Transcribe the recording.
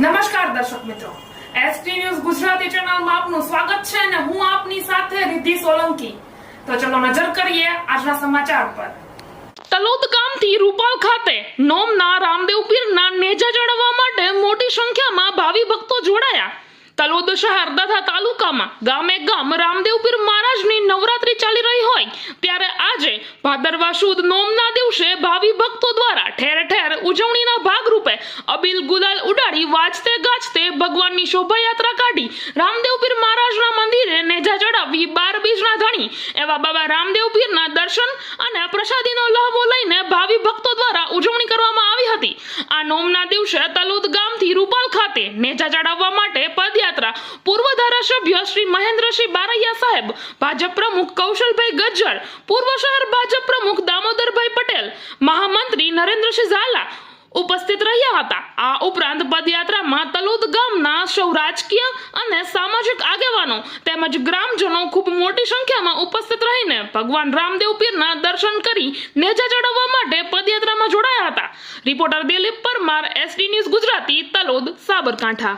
નમસ્કાર દર્શક મિત્રો, એસટી ન્યૂઝ ગુજરાતી ચેનલમાં આપનું સ્વાગત છે અને હું આપની સાથે રિદ્ધિ સોલંકી। તો ચલો નજર કરીએ આજના સમાચાર પર। તલોદ ગામથી રૂપાલ ખાતે નોમના રામદેવ પીરના નેજા ચડાવવા માટે મોટી સંખ્યામાં ભાવિ ભક્તો જોડાયા। તલોદ શહેર તથા તાલુકામાં ગામે ગામ રામદેવ પીર મહારાજની નવરાત્રી ચાલી રહી હોય ત્યારે આજે ભાદરવા સુદ નોમના દિવસે ભાવિ ભક્તો દ્વારા ઠેર ઠેર ઉજવણીના ભાગરૂપે અબીલ ગુલાલ ઉડાડી વાજતે ગાજતે ભગવાનની શોભાયાત્રા કાઢી રામદેવ પીર મહારાજના મંદિરે નેજા ચડાવી 12 બીજના ધણી એવા બાબા રામદેવ પીરના દર્શન અને પ્રસાદીનો લહાવો લઈને ભાવિ ભક્તો દ્વારા ઉજવણી કરવામાં આવી હતી। આ નોમના દિવસે તલોદ ગામથી રૂપાલ ખાતે નેજા ચડાવવા માટે પદયાત્રા પૂર્વ ધારાસભ્ય શ્રી મહેન્દ્રસિંહ બારૈયા સાહેબ, ભાજપ પ્રમુખ કૌશલભાઈ ગજ્જર, પૂર્વ શહેર ભાજપ પ્રમુખ દામોદરભાઈ પટેલ, મહામંત્રી નરેન્દ્રસિંહ ઝાલા ઉપસ્થિત રહ્યા હતા। આ ઉપરાંત પદયાત્રામાં તલોદ ગામના સૌ રાજકીય અને સામાજિક આગેવાનો તેમજ ગ્રામજનો ખૂબ મોટી સંખ્યામાં ઉપસ્થિત રહીને ભગવાન રામદેવ પીરના દર્શન કરી નેજા ચડાવવા માટે પદયાત્રામાં જોડાયા હતા। Reporter Dilip Parmar, ST news Gujarati, Talod, Sabarkantha.